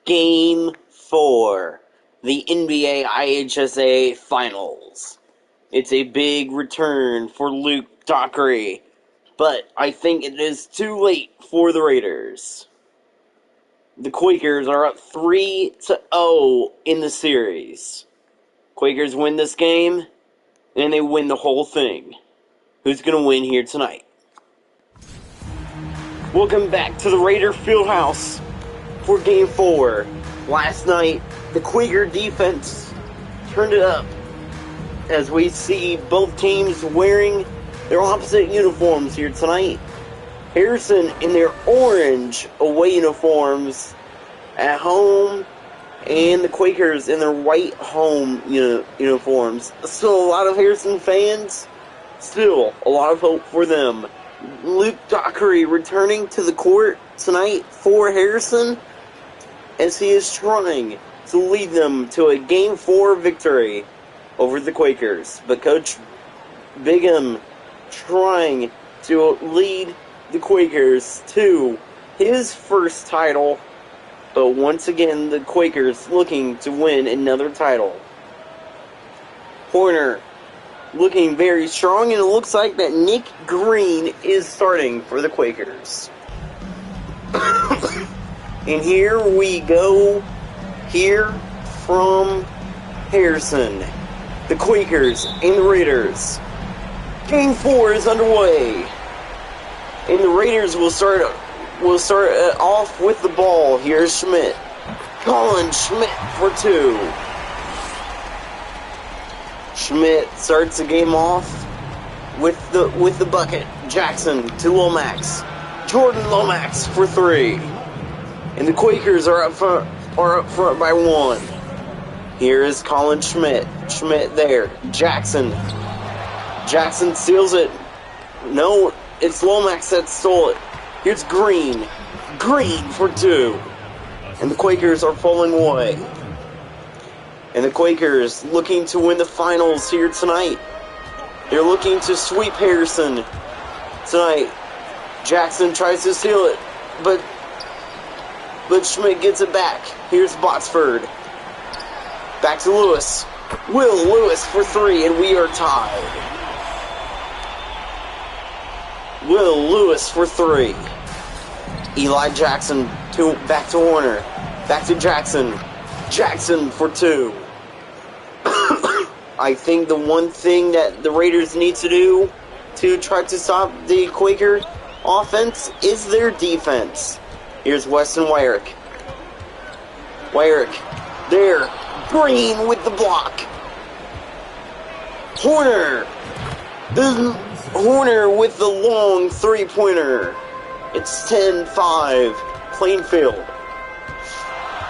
Game 4, the NBA IHSA Finals. It's a big return for Luke Dockery, but I think it is too late for the Raiders. The Quakers are up 3-0 in the series. Quakers win this game, and they win the whole thing. Who's going to win here tonight? Welcome back to the Raider Fieldhouse for Game 4. Last night, the Quaker defense turned it up as we see both teams wearing their opposite uniforms here tonight. Harrison in their orange away uniforms at home, and the Quakers in their white home uniforms. Still a lot of Harrison fans, still a lot of hope for them. Luke Dockery returning to the court tonight for Harrison as he is trying to lead them to a Game 4 victory over the Quakers. But Coach Bigham trying to lead the Quakers to his first title, but once again the Quakers looking to win another title. Horner looking very strong, and it looks like that Nick Green is starting for the Quakers. And here we go, here from Harrison, the Quakers and the Raiders. Game 4 is underway, and the Raiders will start off with the ball. Here's Schmidt. Colin Schmidt for 2. Schmidt starts the game off with the bucket. Jackson to Lomax. Jordan Lomax for 3. And the Quakers are up front by 1. Here is Colin Schmidt. Schmidt there. Jackson. Jackson steals it. No, it's Lomax that stole it. Here's Green. Green for 2. And the Quakers are falling away. And the Quakers looking to win the finals here tonight. They're looking to sweep Harrison tonight. Jackson tries to steal it, but Schmidt gets it back. Here's Botsford. Back to Lewis. Will Lewis for 3, and we are tied. Will Lewis for 3. Eli Jackson back to Horner. Back to Jackson. Jackson for 2. I think the one thing that the Raiders need to do to try to stop the Quaker offense is their defense. Here's Weston Wyrick. Wyrick there. Green with the block. Horner. Horner with the long three-pointer. It's 10-5. Plainfield.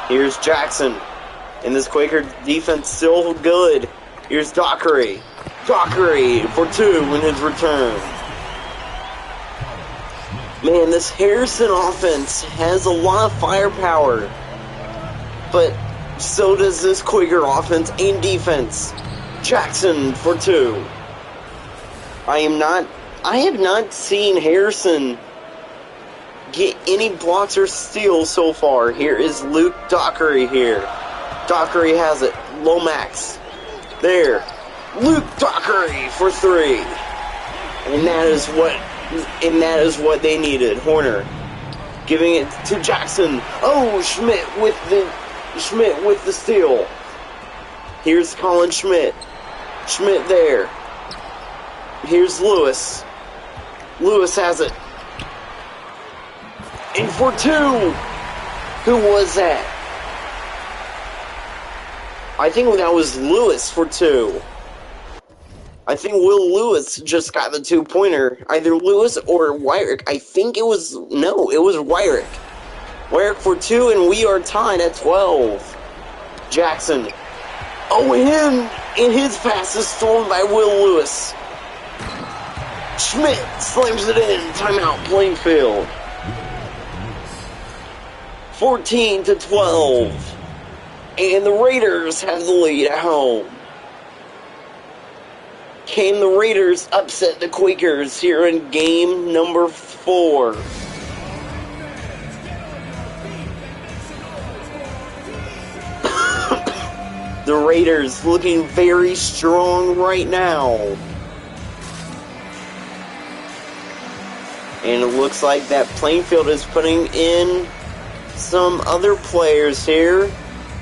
Here's Jackson. And this Quaker defense still good. Here's Dockery. Dockery for 2 in his return. Man, this Harrison offense has a lot of firepower. But so does this Quaker offense and defense. Jackson for 2. I have not seen Harrison get any blocks or steals so far. Here is Luke Dockery here. Dockery has it. Lomax. There. Luke Dockery for 3. And that is what they needed. Horner giving it to Jackson. Oh, Schmidt with the steal. Here's Colin Schmidt. Schmidt there. Here's Lewis. Lewis has it. And for 2. Who was that? I think that was Lewis for 2. I think Will Lewis just got the 2-pointer. Either Lewis or Wyrick. I think it was Wyrick. Wyrick for 2, and we are tied at 12. Jackson. Oh, and his pass is stolen by Will Lewis. Schmidt slams it in. Timeout, Plainfield. 14-12. And the Raiders have the lead at home. Can the Raiders upset the Quakers here in game number 4? The Raiders looking very strong right now. And it looks like that Plainfield is putting in some other players here.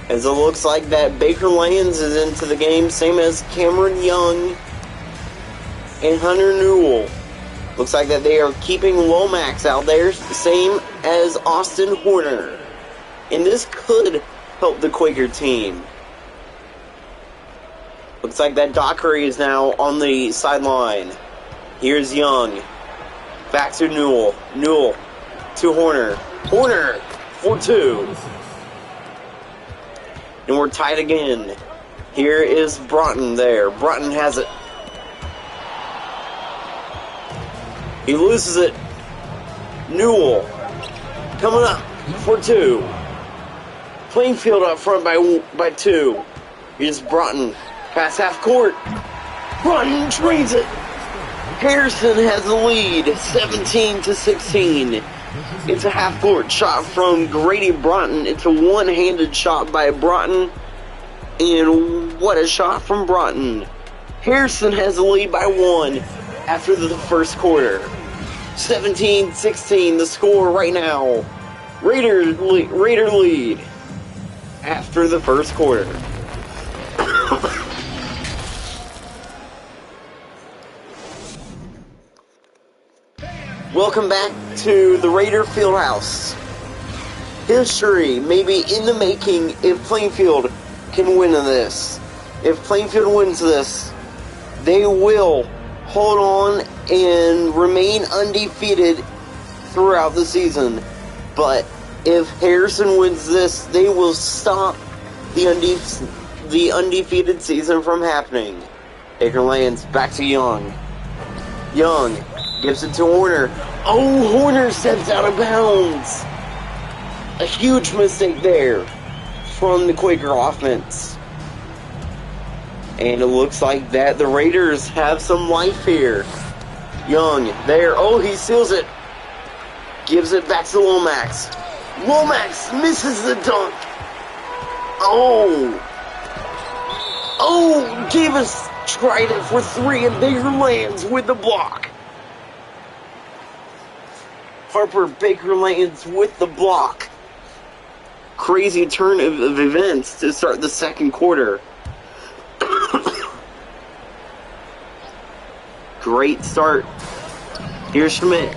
As it looks like that Baker Lands is into the game, same as Cameron Young and Hunter Newell. Looks like that they are keeping Lomax out there, same as Austin Horner. And this could help the Quaker team. Looks like that Dockery is now on the sideline. Here's Young. Back to Newell. Newell to Horner. Horner for 2. And we're tied again. Here is Broughton there. Broughton has it. He loses it. Newell coming up for 2. Plainfield up front by 2. Here's Broughton. Pass half court. Broughton trains it. Harrison has the lead, 17-16. It's a half-court shot from Grady Broughton. It's a one-handed shot by Broughton. And what a shot from Broughton. Harrison has the lead by 1 after the first quarter. 17-16, the score right now. Raider lead after the first quarter. Welcome back to the Raider Fieldhouse. History may be in the making if Plainfield can win this. If Plainfield wins this, they will hold on and remain undefeated throughout the season. But if Harrison wins this, they will stop the undefeated season from happening. Baker Lands back to Young. Young gives it to Horner. Oh, Horner steps out of bounds. A huge mistake there from the Quaker offense. And it looks like that the Raiders have some life here. Young there. Oh, he seals it. Gives it back to Lomax. Lomax misses the dunk. Oh, Davis tried it for 3 and Baker Lands with the block. Harper Baker Lands with the block. Crazy turn of events to start the second quarter. Great start. Here's Schmidt.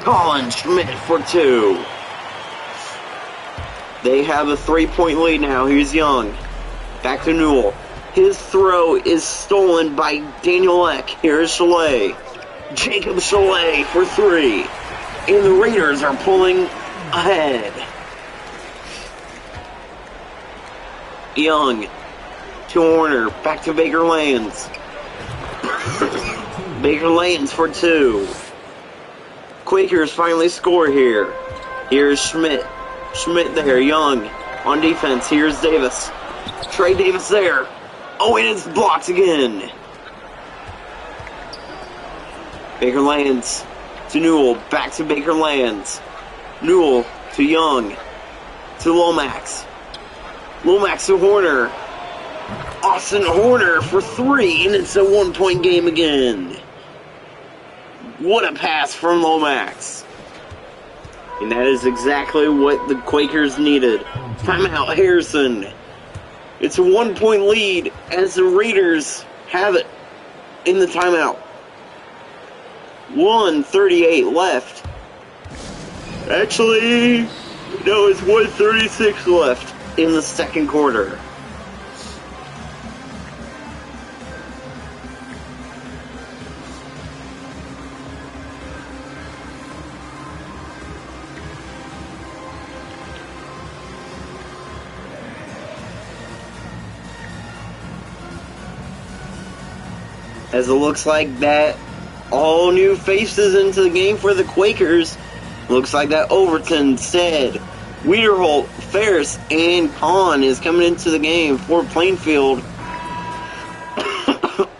Colin Schmidt for 2. They have a 3-point lead now. Here's Young. Back to Newell. His throw is stolen by Daniel Eck. Here's Chalet. Jacob Chalet for 3. And the Raiders are pulling ahead. Young to Horner. Back to Baker Lands. Baker Lands for 2. Quakers finally score here. Here's Schmidt. Schmidt there. Young on defense. Here's Davis. Trey Davis there. Oh, and it's blocked again. Baker Lands to Newell. Back to Baker Lands. Newell to Young. To Lomax. Lomax to Horner. Austin Horner for 3, and it's a 1-point game again. What a pass from Lomax. And that is exactly what the Quakers needed. Timeout, Harrison. It's a 1-point lead as the Raiders have it in the timeout. 1:38 left. Actually, no, it's 1:36 left in the second quarter. As it looks like that all new faces into the game for the Quakers. Looks like that Overton, Stead, Wiederholt, Ferris, and Kahn is coming into the game for Plainfield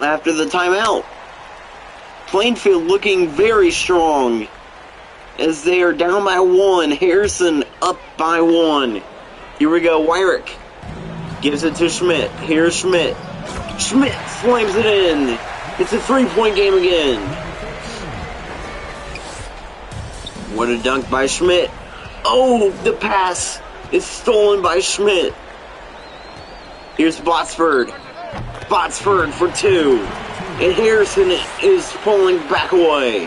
after the timeout. Plainfield looking very strong as they are down by 1. Harrison up by 1. Here we go, Wyrick. Gives it to Schmidt. Here's Schmidt. Schmidt slams it in. It's a 3-point game again. What a dunk by Schmidt. Oh, the pass is stolen by Schmidt. Here's Botsford. Botsford for 2. And Harrison is pulling back away.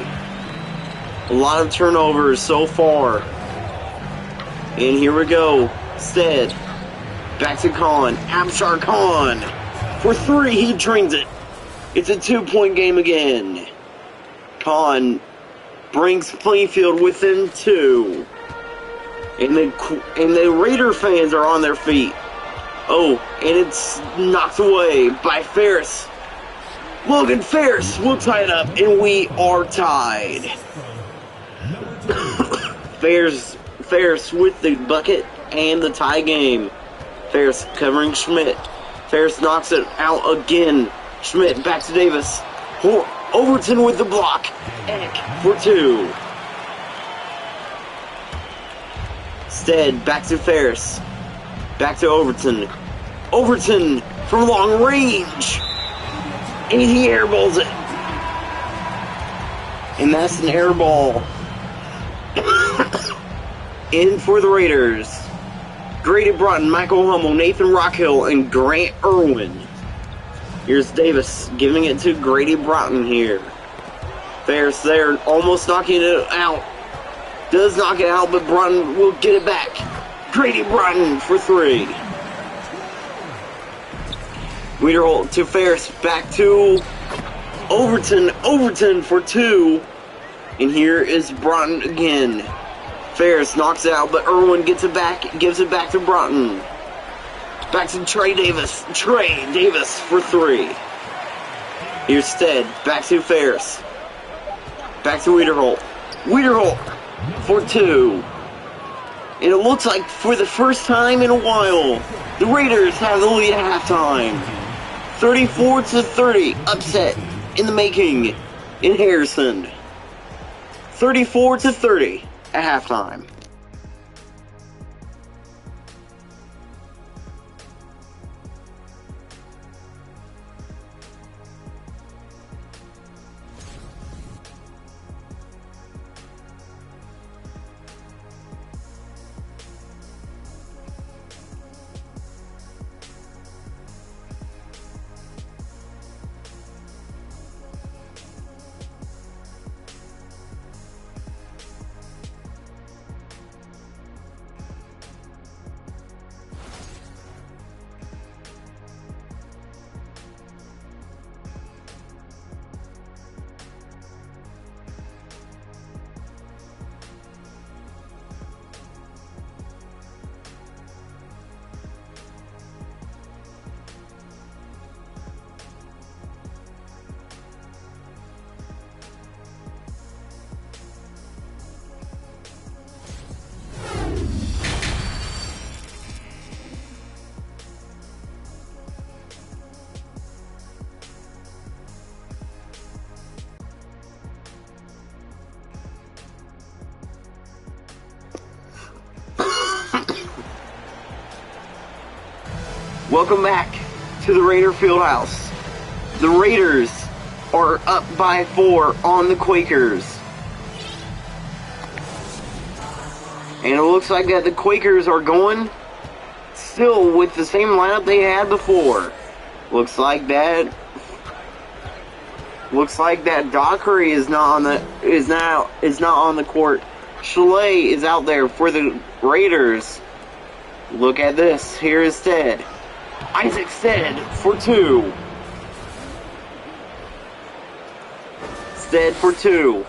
A lot of turnovers so far. And here we go. Stead. Back to Khan. Abshar Khan. For 3, he drains it. It's a 2-point game again. Khan brings Plainfield within 2. And the Raider fans are on their feet. Oh, and it's knocked away by Ferris. Logan Ferris will tie it up, and we are tied. Ferris with the bucket and the tie game. Ferris covering Schmidt. Ferris knocks it out again. Schmidt back to Davis. Overton with the block. Eck for 2. Stead back to Ferris. Back to Overton. Overton from long range. And he airballs it. And that's an air ball. In for the Raiders. Grady Broughton, Michael Hummel, Nathan Rockhill, and Grant Irwin. Here's Davis giving it to Grady Broughton here. Ferris there, almost knocking it out. Does knock it out, but Broughton will get it back. Grady Broughton for 3. Wiederholt to Ferris, back to Overton. Overton for 2. And here is Broughton again. Ferris knocks it out, but Irwin gets it back, gives it back to Broughton. Back to Trey Davis. Trey Davis for 3. Here's Stead. Back to Ferris. Back to Wiederholt. Wiederholt for 2. And it looks like for the first time in a while, the Raiders have the lead at halftime. 34-30. Upset in the making in Harrison. 34-30 at halftime. Welcome back to the Raider Fieldhouse. The Raiders are up by 4 on the Quakers. And it looks like that the Quakers are going still with the same lineup they had before. Looks like that Dockery is not on the court. Chalet is out there for the Raiders. Look at this. Here is Stead. Isaac Stead for 2. Stead for 2.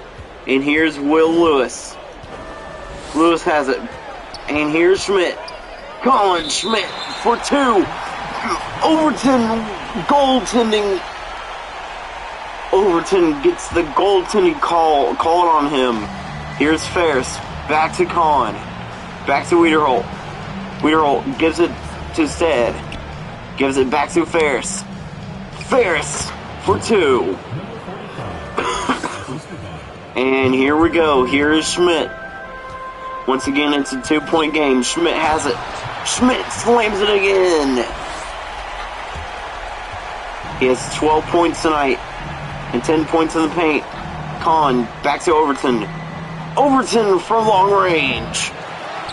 And here's Will Lewis. Lewis has it. And here's Schmidt. Colin Schmidt for 2. Overton goaltending. Overton gets the goaltending called on him. Here's Ferris. Back to Colin. Back to Wiederholt. Wiederholt gives it to Stead. Gives it back to Ferris. Ferris for 2. And here we go. Here is Schmidt. Once again, it's a 2-point game. Schmidt has it. Schmidt slams it again. He has 12 points tonight and 10 points in the paint. Kahn back to Overton. Overton from long range.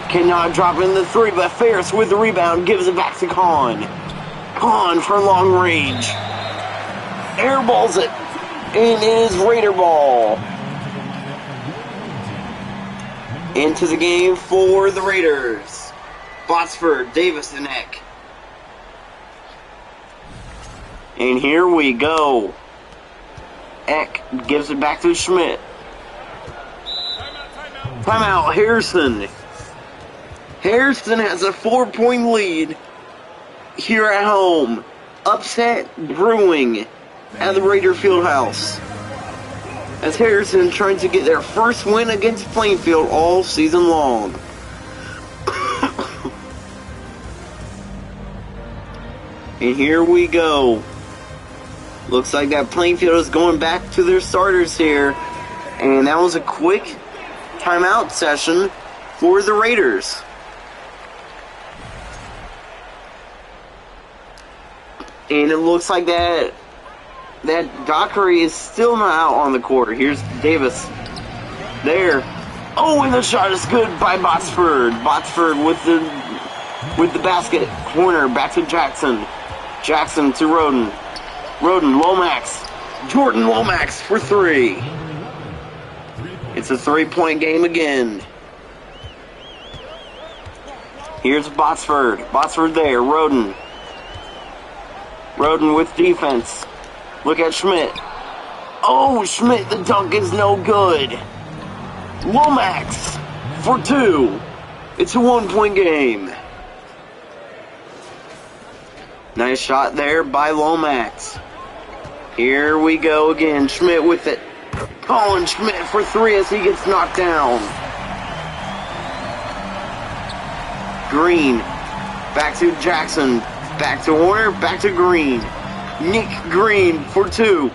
Cannot drop in the three, but Ferris with the rebound gives it back to Kahn. Kahn from long range. Airballs it. And it is Raider ball. Into the game for the Raiders. Botsford, Davis, and Eck. And here we go. Eck gives it back to Schmidt. Timeout, Harrison. Harrison has a 4-point lead here at home. Upset brewing at the Raider Fieldhouse, as Harrison trying to get their first win against Plainfield all season long. And here we go. Looks like that Plainfield is going back to their starters here. And that was a quick timeout session for the Raiders. And it looks like that Dockery is still not out on the court. Here's Davis. There. Oh, and the shot is good by Botsford. Botsford with the basket. Corner back to Jackson. Jackson to Roden. Roden, Lomax. Jordan Lomax for three. It's a 3-point game again. Here's Botsford. Botsford there. Roden. Roden with defense. Look at Schmidt. Oh, Schmidt, the dunk is no good. Lomax for two. It's a 1-point game. Nice shot there by Lomax. Here we go again. Schmidt with it. Colin Schmidt for three as he gets knocked down. Green. Back to Jackson. Back to Warner. Back to Green. Nick Green for two.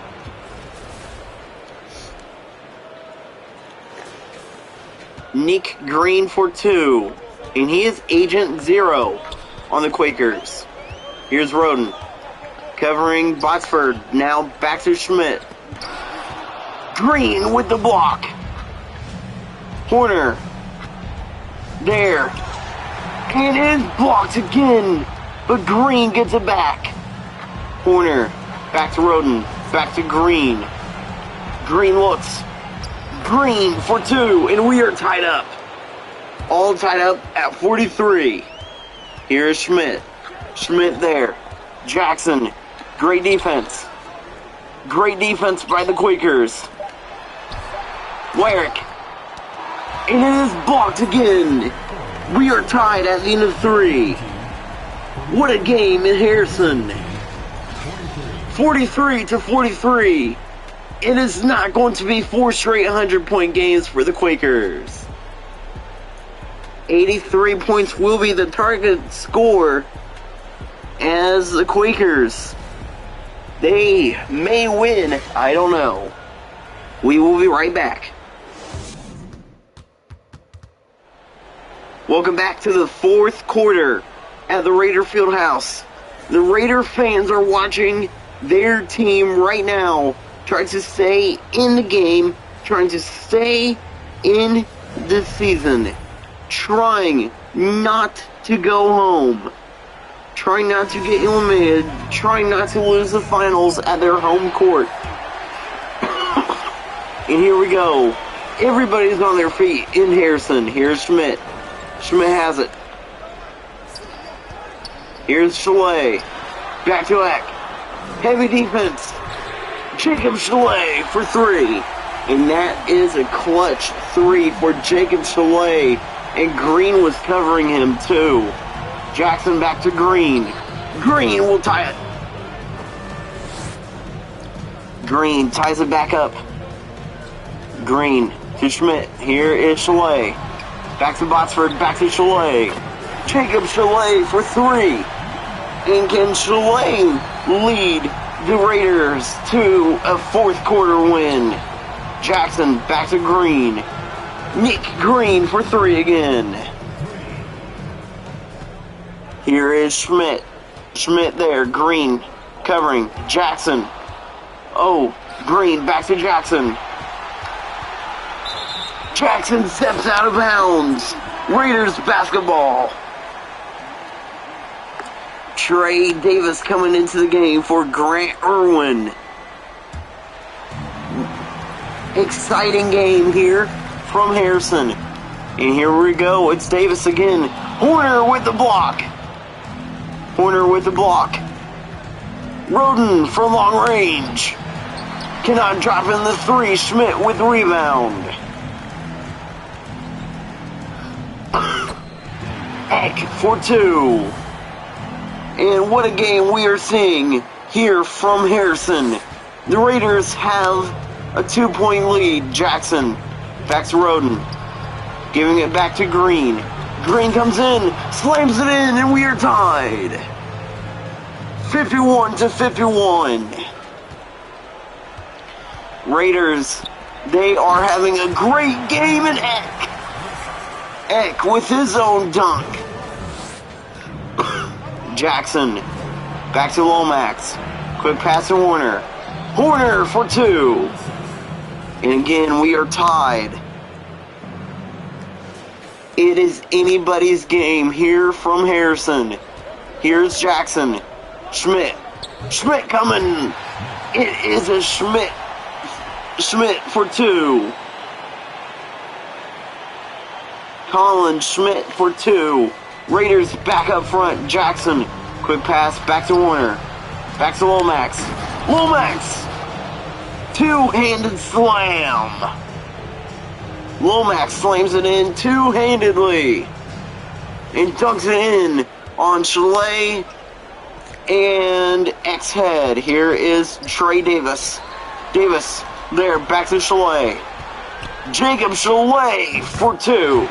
Nick Green for two. And he is Agent Zero on the Quakers. Here's Roden. Covering Botsford. Now back to Schmidt. Green with the block. Horner. There. And it is blocked again. But Green gets it back. Horner. Back to Roden. Back to Green. Green looks. Green for two. And we are tied up. All tied up at 43. Here is Schmidt. Schmidt there. Jackson. Great defense. Great defense by the Quakers. Wyrick. And it is blocked again. We are tied at the end of three. What a game in Harrison. 43-43. It is not going to be 4 straight 100-point games for the Quakers. 83 points will be the target score as the Quakers, they may win. I don't know. We will be right back. Welcome back to the fourth quarter at the Raider Fieldhouse. The Raider fans are watching their team right now, trying to stay in the game, trying to stay in the season, trying not to go home, trying not to get eliminated, trying not to lose the finals at their home court. And here we go. Everybody's on their feet in Harrison. Here's Schmidt. Schmidt has it. Here's Chalet. Back to Eck. Heavy defense. Jacob Chalet for three. And that is a clutch three for Jacob Chalet. And Green was covering him too. Jackson back to Green. Green will tie it. Green ties it back up. Green to Schmidt. Here is Chalet. Back to Botsford. Back to Chalet. Jacob Chalet for three. And can Chalet lead the Raiders to a fourth quarter win? Jackson back to Green. Nick Green for three again. Here is Schmidt. Schmidt there. Green. Covering. Jackson. Oh, Green back to Jackson. Jackson steps out of bounds. Raiders basketball. Trey Davis coming into the game for Grant Irwin. Exciting game here from Harrison. And here we go. It's Davis again. Horner with the block. Horner with the block. Roden for long range. Cannot drop in the three. Schmidt with the rebound. Eck for two. And what a game we are seeing here from Harrison. The Raiders have a 2-point lead. Jackson back to Roden. Giving it back to Green. Green comes in, slams it in, and we are tied. 51-51. Raiders, they are having a great game in Eck. Eck with his own dunk. Jackson, back to Lomax. Quick pass to Horner. Horner for two. And again, we are tied. It is anybody's game here from Harrison. Here's Jackson. Schmidt. Schmidt coming. It is a Schmidt. Schmidt for two. Colin Schmidt for two. Raiders back up front. Jackson. Quick pass back to Warner. Back to Lomax. Lomax. Two-handed slam. Lomax slams it in two-handedly. And dunks it in on Chalet and X-Head. Here is Trey Davis. Davis there, back to Chalet. Jacob Chalet for two.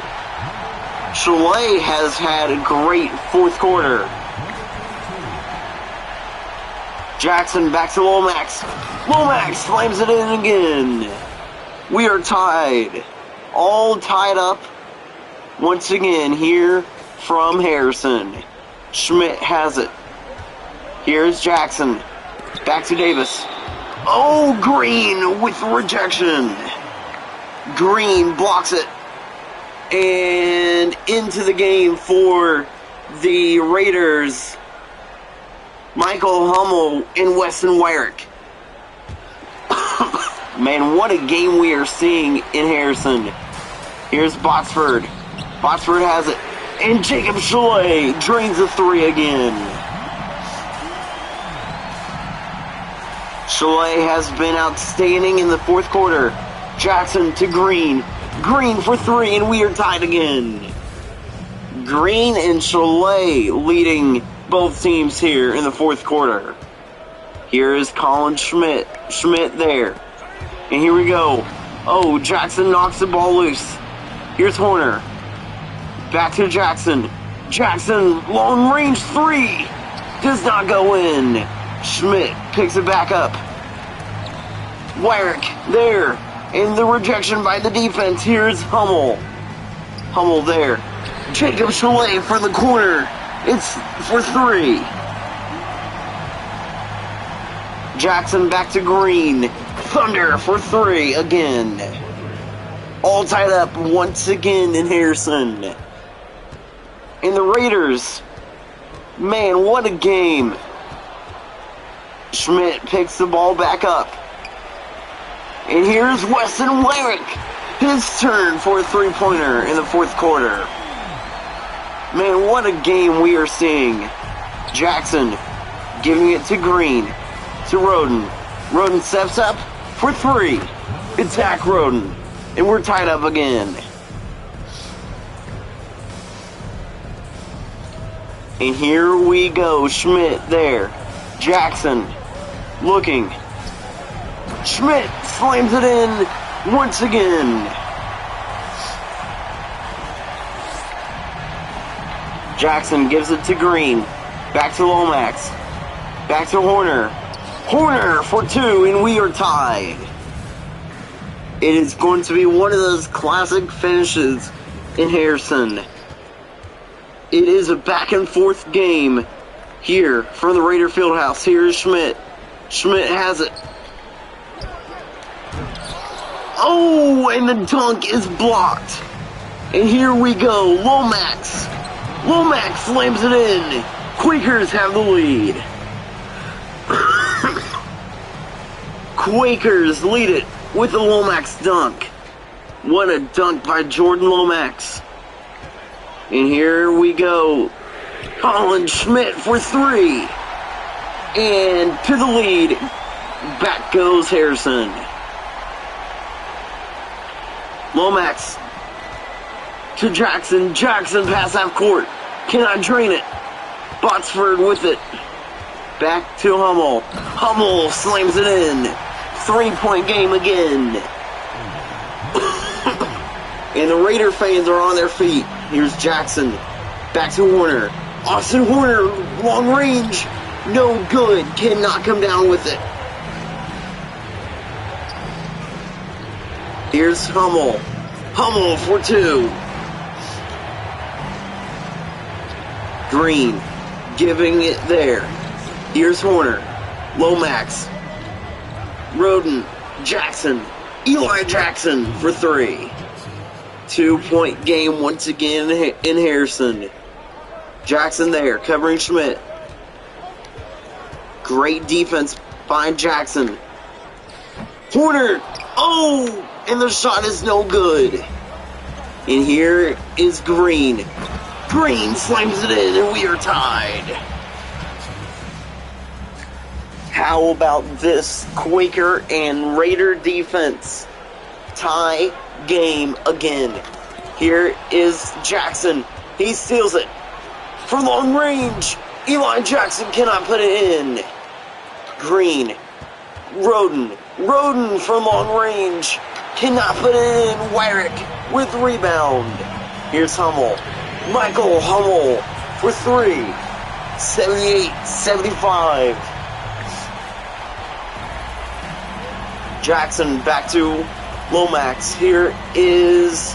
Chalet has had a great fourth quarter. Jackson back to Lomax. Lomax slams it in again. We are tied. All tied up once again here from Harrison. Schmidt has it. Here's Jackson. Back to Davis. Oh, Green with rejection. Green blocks it. And into the game for the Raiders, Michael Hummel and Weston Wyrick. Man, what a game we are seeing in Harrison. Here's Botsford. Botsford has it. And Jacob Chalet drains the three again. Chalet has been outstanding in the fourth quarter. Jackson to Green. Green for three, and we are tied again. Green and Chalet leading both teams here in the fourth quarter. Here is Colin Schmidt. Schmidt there. And here we go. Oh, Jackson knocks the ball loose. Here's Horner. Back to Jackson. Jackson, long range three. Does not go in. Schmidt picks it back up. Wyrick there. And the rejection by the defense. Here's Hummel. Hummel there. Jacob Chalet for the corner. It's for three. Jackson back to Green. Thunder for three again. All tied up once again in Harrison. And the Raiders. Man, what a game. Schmidt picks the ball back up. And here's Weston Wyrick. His turn for a three-pointer in the fourth quarter. Man, what a game we are seeing. Jackson giving it to Green. To Roden. Roden steps up for three. Attack Roden. And we're tied up again. And here we go. Schmidt there. Jackson looking. Schmidt slams it in once again. Jackson gives it to Green. Back to Lomax. Back to Horner. Horner for two, and we are tied. It is going to be one of those classic finishes in Harrison. It is a back and forth game Here, from the Raider Fieldhouse, here is Schmidt. Schmidt has it. Oh, and the dunk is blocked. And here we go, Lomax. Lomax slams it in. Quakers have the lead. Quakers lead it with the Lomax dunk. What a dunk by Jordan Lomax. And here we go. Colin Schmidt for three. And to the lead. Back goes Harrison. Lomax to Jackson. Jackson pass half court. Cannot drain it. Botsford with it. Back to Hummel. Hummel slams it in. 3-point game again. And the Raider fans are on their feet. Here's Jackson. Back to Horner. Austin Horner, long range. No good. Cannot come down with it. Here's Hummel. Hummel for two. Green giving it there. Here's Horner. Lomax. Roden. Jackson. Eli Jackson for three. 2-point game once again in Harrison. Jackson there, covering Schmidt. Great defense by Jackson. Horner. Oh, and the shot is no good. And here is Green. Green slams it in, and we are tied. How about this Quaker and Raider defense? Tie game again. Here is Jackson. He steals it for long range. Eli Jackson cannot put it in. Green. Roden. Roden from long range. Cannot put it in. Wyrick with rebound. Here's Hummel. Michael Hummel for three. 78-75. Jackson back to Lomax. Here is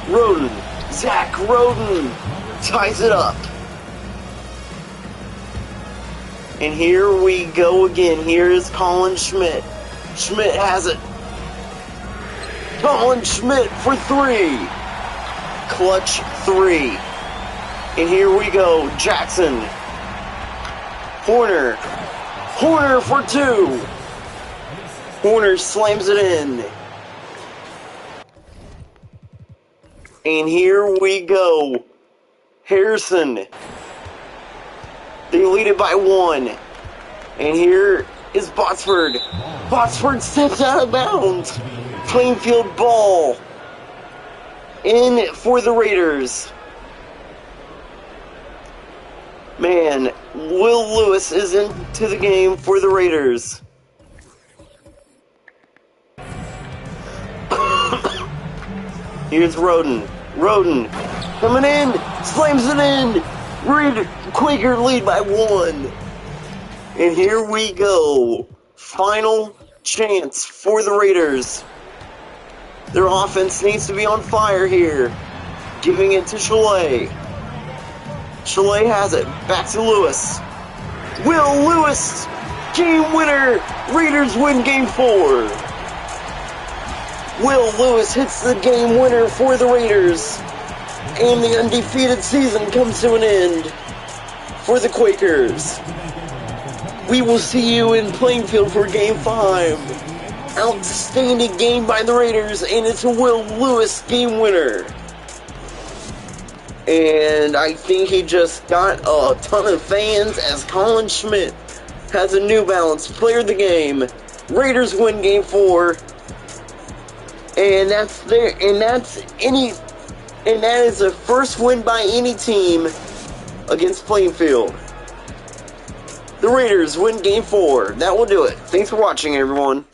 Roden. Zach Roden ties it up. And here we go again. Here is Colin Schmidt. Schmidt has it. Colin Schmidt for three. Clutch three. And here we go. Jackson. Horner. Horner for two. Horner slams it in. And here we go. Harrison. They lead it by one. And here is Botsford. Botsford steps out of bounds. Plainfield ball. In for the Raiders. Man, Will Lewis is into the game for the Raiders. Here's Roden. Roden coming in, slams it in. Quaker lead by one. And here we go. Final chance for the Raiders. Their offense needs to be on fire here. Giving it to Chalet. Chalet has it. Back to Lewis. Will Lewis. Game winner. Raiders win game 4. Will Lewis hits the game winner for the Raiders. And the undefeated season comes to an end for the Quakers. We will see you in Plainfield for Game 5. Outstanding game by the Raiders, and it's a Will Lewis game winner. And I think he just got a ton of fans as Colin Schmidt has a New Balance Player of the Game. Raiders win Game 4. And that's there, and that is the first win by any team against Plainfield. The Raiders win Game 4. That will do it. Thanks for watching, everyone.